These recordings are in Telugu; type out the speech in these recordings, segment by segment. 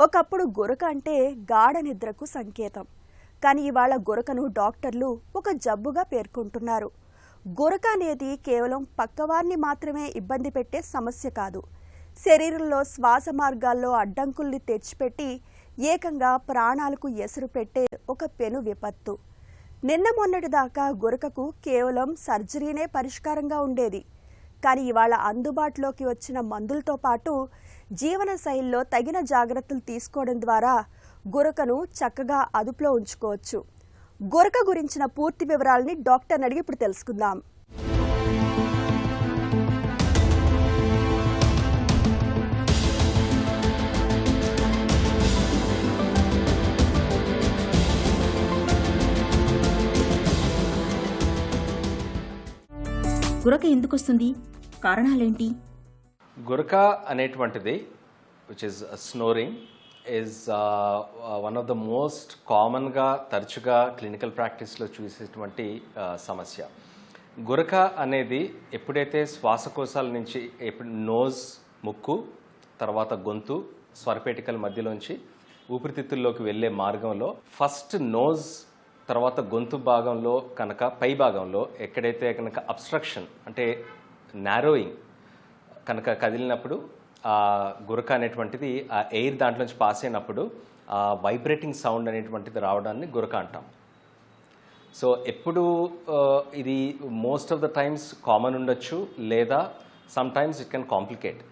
ఒకప్పుడు గురక అంటే గాఢ నిద్రకు సంకేతం. కానీ ఇవాళ గురకను డాక్టర్లు ఒక జబ్బుగా పేర్కొంటున్నారు. గురక అనేది కేవలం పక్కవారిని మాత్రమే ఇబ్బంది పెట్టే సమస్య కాదు. శరీరంలో శ్వాస మార్గాల్లో అడ్డంకుల్ని తెచ్చిపెట్టి ఏకంగా ప్రాణాలకు ఎసరు పెట్టే ఒక పెను విపత్తు. నిన్న మొన్నటిదాకా గురకకు కేవలం సర్జరీనే పరిష్కారంగా ఉండేది. కానీ ఇవాళ అందుబాటులోకి వచ్చిన మందులతో పాటు జీవన శైలిలో తగిన జాగ్రత్తలు తీసుకోవడం ద్వారా గురకను చక్కగా అదుపులో ఉంచుకోవచ్చు. గురక గురించిన పూర్తి వివరాలని డాక్టర్ని అడిగి ఇప్పుడు తెలుసుకుందాం. గురక ఎందుకు వస్తుంది? కారణాలేంటి? గురక అనేటువంటిది which is snoring is one of the most కామన్గా తరచుగా క్లినికల్ ప్రాక్టీస్లో చూసేటువంటి సమస్య. గురక అనేది ఎప్పుడైతే శ్వాసకోశాల నుంచి నోజ్, ముక్కు, తర్వాత గొంతు, స్వరపేటికల మధ్యలోంచి ఊపిరితిత్తుల్లోకి వెళ్ళే మార్గంలో ఫస్ట్ నోజ్, తర్వాత గొంతు భాగంలో కనుక పై భాగంలో ఎక్కడైతే కనుక అబ్స్ట్రక్షన్ అంటే నారోయింగ్ కనుక కదిలినప్పుడు ఆ గురక అనేటువంటిది ఆ ఎయిర్ దాంట్లోంచి పాస్ అయినప్పుడు ఆ వైబ్రేటింగ్ సౌండ్ అనేటువంటిది రావడాన్ని గురక అంటాం. సో ఎప్పుడు ఇది most of the times common ఉండొచ్చు, లేదా sometimes it can complicate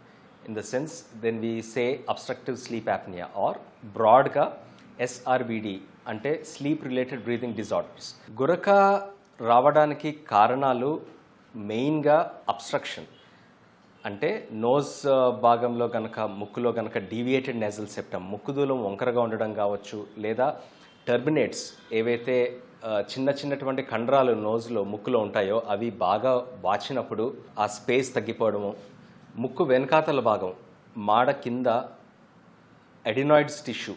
in the sense then we say obstructive sleep apnea or బ్రాడ్గా SRBD అంటే స్లీప్ రిలేటెడ్ బ్రీతింగ్ డిజార్డర్స్. గురక రావడానికి కారణాలు మెయిన్గా అబ్స్ట్రక్షన్ అంటే నోజ్ భాగంలో కనుక ముక్కులో కనుక డీవియేటెడ్ నేజల్ సెప్టమ్ ముక్కుదూలం వంకరగా ఉండడం కావచ్చు, లేదా టర్బినేట్స్ ఏవైతే చిన్నటువంటి కండరాలు నోజ్లో ముక్కులో ఉంటాయో అవి బాగా వాచినప్పుడు ఆ స్పేస్ తగ్గిపోవడము, ముక్కు వెనకాతల భాగం మాడ కింద ఎడినాయిడ్స్ టిష్యూ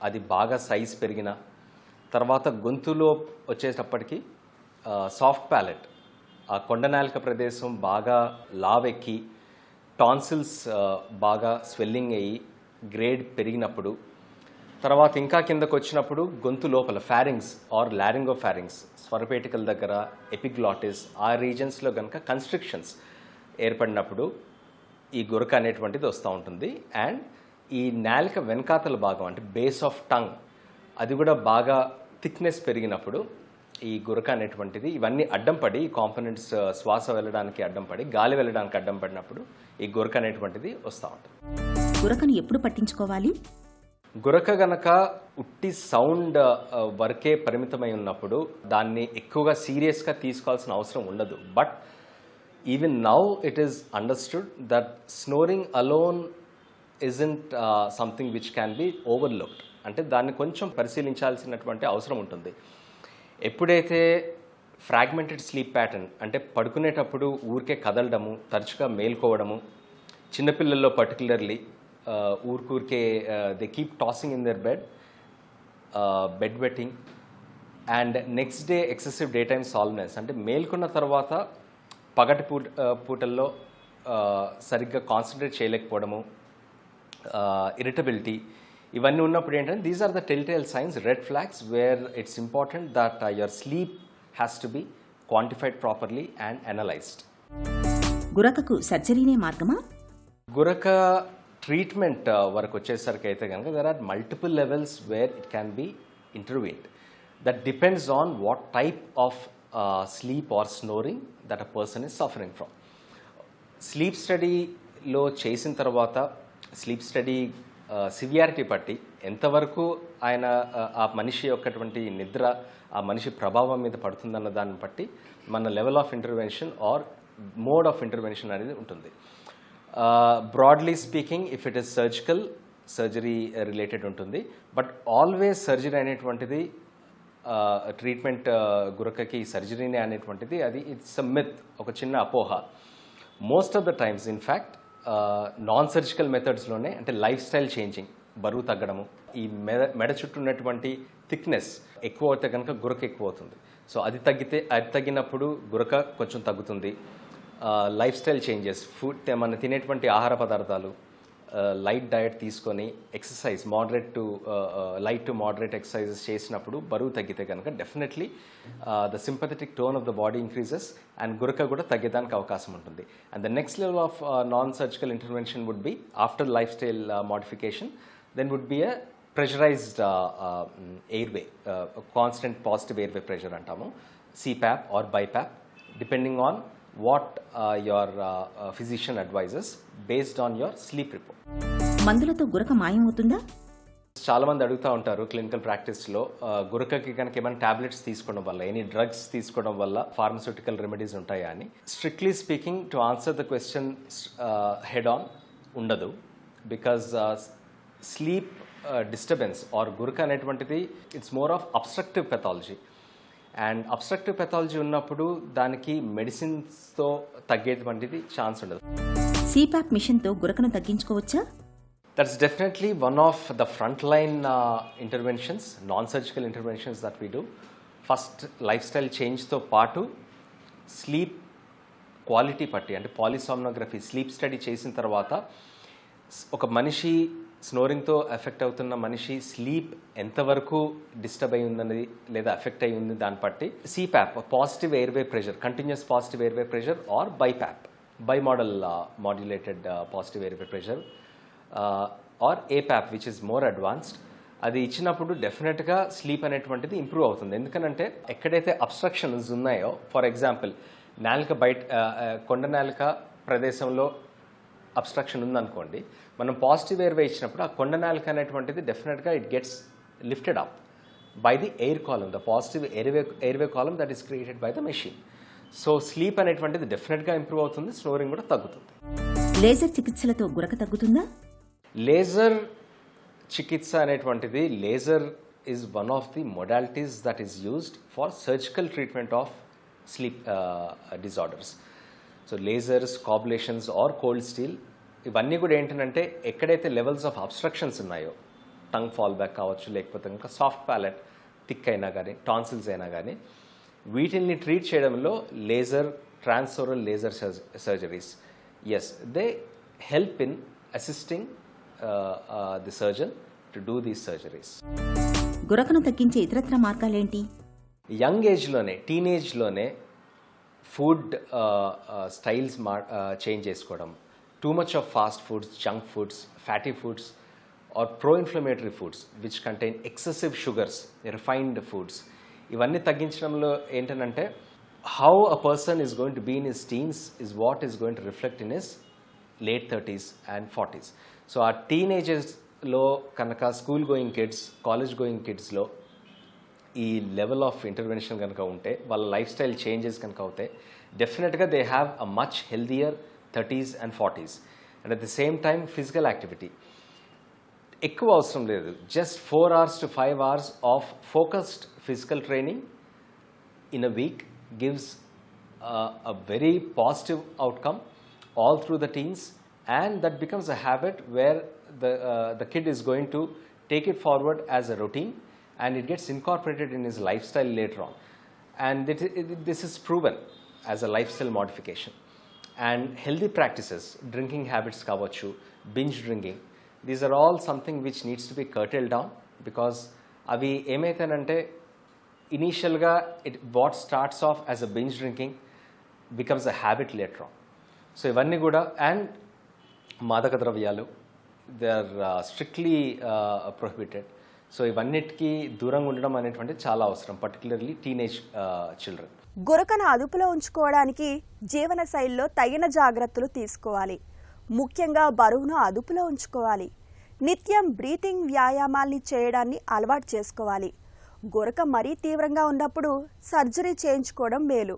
అది బాగా సైజ్ పెరిగిన తర్వాత గొంతులో వచ్చేటప్పటికి సాఫ్ట్ ప్యాలెట్ ఆ కొండనాలిక ప్రదేశం బాగా లావెక్కి టాన్సిల్స్ బాగా స్వెల్లింగ్ అయ్యి గ్రేడ్ పెరిగినప్పుడు, తర్వాత ఇంకా కిందకు వచ్చినప్పుడు గొంతు లోపల ఫ్యారింగ్స్ ఆర్ లారింగోఫారింగ్స్ స్వరపేటికల దగ్గర ఎపిగ్లాటిస్ ఆ రీజన్స్లో కనుక కన్స్ట్రిక్షన్స్ ఏర్పడినప్పుడు ఈ గురక అనేటువంటిది వస్తూ ఉంటుంది. అండ్ ఈ నాలిక వెనకాతల భాగం అంటే బేస్ ఆఫ్ టంగ్ అది కూడా బాగా థిక్నెస్ పెరిగినప్పుడు ఈ గురక అనేటువంటిది ఇవన్నీ అడ్డం పడి ఈ కాంపోనెంట్స్ శ్వాస వెళ్ళడానికి అడ్డం పడి గాలి వెళ్ళడానికి అడ్డం పడినప్పుడు ఈ గురక అనేటువంటిది వస్తూ ఉంటుంది. గురకను ఎప్పుడు పట్టించుకోవాలి? గురక గనక ఉట్టి సౌండ్ వరకే పరిమితమై ఉన్నప్పుడు దాన్ని ఎక్కువగా సీరియస్గా తీసుకోవాల్సిన అవసరం ఉండదు. But even now it is understood that snoring alone isn't something which can be overlooked. అంటే దాన్ని కొంచెం పరిశీలించాల్సినటువంటి అవసరం ఉంటుంది. ఎప్పుడైతే ఫ్రాగ్మెంటెడ్ స్లీప్ ప్యాటర్న్ అంటే పడుకునేటప్పుడు ఊరికే కదలడము, తరచుగా మేల్కోవడము, చిన్నపిల్లల్లో పర్టికులర్లీ ఊరికే they keep tossing in their bed wetting and next day excessive day time somnolence అంటే మేల్కొన్న తర్వాత పగటి పూటల్లో సరిగ్గా కాన్సన్ట్రేట్ చేయలేకపోవడము, ఇరిటబిలిటీ ఇవన్నీ ఉన్నప్పుడు ఏంటంటే these are the telltale signs, red flags where it's important that your sleep has to be quantified properly and analysed. గురకకు సర్జరీనే మార్గమా? గురక ట్రీట్మెంట్ వరకు వచ్చేసరికి అయితే కనుక there are multiple levels where it can be intervened. That depends on what type of sleep or snoring that a person is suffering from. Sleep స్టడీలో చేసిన తర్వాత స్లీప్ స్టడీ సివియారిటీ బట్టి ఎంతవరకు ఆయన ఆ మనిషి యొక్కటువంటి నిద్ర ఆ మనిషి ప్రభావం మీద పడుతుందన్న దాన్ని బట్టి మన level of intervention or mode of intervention అనేది ఉంటుంది. Broadly speaking if it is surgery related ఉంటుంది. బట్ ఆల్వేస్ సర్జరీ అనేటువంటిది ట్రీట్మెంట్ గురకకి సర్జరీనే అనేటువంటిది అది ఇట్స్ అ మిత్, ఒక చిన్న అపోహ. Most of the times in fact non surgical మెథడ్స్లోనే అంటే లైఫ్ స్టైల్ చేంజింగ్, బరువు తగ్గడము, ఈ మెడ చుట్టూ ఉన్నటువంటి థిక్నెస్ ఎక్కువ అవుతే కనుక గురక ఎక్కువ అవుతుంది. సో అది తగ్గినప్పుడు గురక కొంచెం తగ్గుతుంది. లైఫ్ స్టైల్ చేంజెస్, ఫుడ్ మనం తినేటువంటి ఆహార పదార్థాలు, లైట్ డయట్ తీసుకొని exercise light to moderate exercises చేసినప్పుడు బరువు తగ్గితే కనుక definitely the sympathetic tone of the body increases and గురక కూడా తగ్గడానికి అవకాశం ఉంటుంది. And the next level of non surgical intervention would be after lifestyle modification then would be a pressurized airway, constant positive airway pressure అంటాము, CPAP or BiPAP, depending on what your physician advises based on your sleep report. మందులతో గురక మాయమవుతుందా? చాలా మంది అడుగుతూ ఉంటారు క్లినికల్ ప్రాక్టీస్లో గురకకి కనుక ఏమైనా టాబ్లెట్స్ తీసుకోవడం వల్ల, ఎనీ డ్రగ్స్ తీసుకోవడం వల్ల ఫార్మస్యూటికల్ రెమెడీస్ ఉంటాయా అని. Strictly speaking, to answer the question head on, ఉండదు. బికాజ్ స్లీప్ డిస్టర్బెన్స్ ఆర్ గురక అనేటువంటిది it's more of obstructive pathology. And obstructive pathology ఉన్నప్పుడు దానికి మెడిసిన్స్తో తగ్గేటువంటిది ఛాన్స్ ఉండదు. CPAP మిషన్తో గురకను తగ్గించుకోవచ్చా? That's definitely one of the front line interventions, non surgical interventions that we do. First life style చేంజ్తో పాటు స్లీప్ క్వాలిటీ పట్టి, అంటే పాలిసామ్నోగ్రఫీ స్లీప్ స్టడీ చేసిన తర్వాత ఒక మనిషి స్నోరింగ్తో ఎఫెక్ట్ అవుతున్న మనిషి స్లీప్ ఎంతవరకు డిస్టర్బ్ అయి ఉందన్నది లేదా ఎఫెక్ట్ అయి ఉంది దాన్ని బట్టి CPAP, positive airway pressure, continuous positive airway pressure, or BiPAP, bimodal modulated positive airway pressure, or APAP which is more advanced, అది ఇచ్చినప్పుడు డెఫినెట్గా స్లీప్ అనేటువంటిది ఇంప్రూవ్ అవుతుంది. ఎందుకనంటే ఎక్కడైతే అబ్స్ట్రక్షన్స్ ఉన్నాయో, ఫర్ ఎగ్జాంపుల్ నాలుక బయట, కొండ నాలుక ప్రదేశంలో అబ్స్ట్రక్షన్ ఉందనుకోండి, మనం పాజిటివ్ ఎయిర్వే ఇచ్చినప్పుడు ఆ కొండ నాలుక అనేటువంటిది డెఫినెట్గా it gets lifted up by the air column, the positive airway column that is created by the machine. So sleep అనేటువంటిది డెఫినెట్గా ఇంప్రూవ్ అవుతుంది, స్నోరింగ్ కూడా తగ్గుతుంది. లేజర్ చికిత్సలతో గురక తగ్గుతుందా? లేజర్ చికిత్స అనేటువంటిది, laser is one of the modalities that is used for surgical treatment of sleep disorders. So lasers, coblations or cold steel, ఇవన్నీ కూడా ఏంటంటే ఎక్కడైతే లెవెల్స్ ఆఫ్ అబ్స్ట్రక్షన్స్ ఉన్నాయో, టంగ్ ఫాల్ బ్యాక్ కావచ్చు, లేకపోతే ఇంకా సాఫ్ట్ ప్యాలెట్ థిక్ అయినా కానీ, టాన్సిల్స్ అయినా కానీ, వీటిని ట్రీట్ చేయడంలో laser, transoral laser surgeries, yes, they help in assisting the surgeon to do these surgeries. గురకను తగ్గించే ఇతరత్ర మార్గాలేంటి? యంగ్ ఏజ్లోనే, టీనేజ్లోనే ఫుడ్ స్టైల్స్ చేంజ్ చేసుకోవడం, too much of fast foods, junk foods, fatty foods or proinflammatory foods which contain excessive sugars, refined foods, ఇవన్నీ తగ్గించడంలో ఏంటంటే how a person is going to be in his teens is what is going to reflect in his late 30s and 40s. So ఆ టీనేజర్స్లో కనుక school going kids, college going కిడ్స్లో ఈ లెవెల్ ఆఫ్ ఇంటర్వెన్షన్ కనుక ఉంటే, వాళ్ళ లైఫ్ స్టైల్ చేంజెస్ కనుక అవుతే, డెఫినెట్గా they have a much healthier 30s and 40s. And at the same time physical activity ఎక్కువ అవసరం లేదు, just 4 hours to 5 hours of focused physical training in a week gives a very positive outcome all through the teens, and that becomes a habit where the kid is going to take it forward as a routine, and it gets incorporated in his lifestyle later on, and this is proven as a lifestyle modification. And healthy practices, drinking habits kavachu, binge drinking, these are all something which needs to be curtailed down, because avi emaithanante initialga what starts off as a binge drinking becomes a habit later on. So ivanni kuda, and madaka dravyalu, they are strictly prohibited. So ఇవన్నిటికీ దూరంగా ఉండడం అనేటువంటి చాలా అవసరం, పర్టికులర్లీ టీనేజ్ చిల్డ్రన్. గురకను అదుపులో ఉంచుకోవడానికి జీవన శైలిలో తగిన జాగ్రత్తలు తీసుకోవాలి. ముఖ్యంగా బరువును అదుపులో ఉంచుకోవాలి. నిత్యం బ్రీతింగ్ వ్యాయామాల్ని చేయడాన్ని అలవాటు చేసుకోవాలి. గురక మరీ తీవ్రంగా ఉన్నప్పుడు సర్జరీ చేయించుకోవడం మేలు.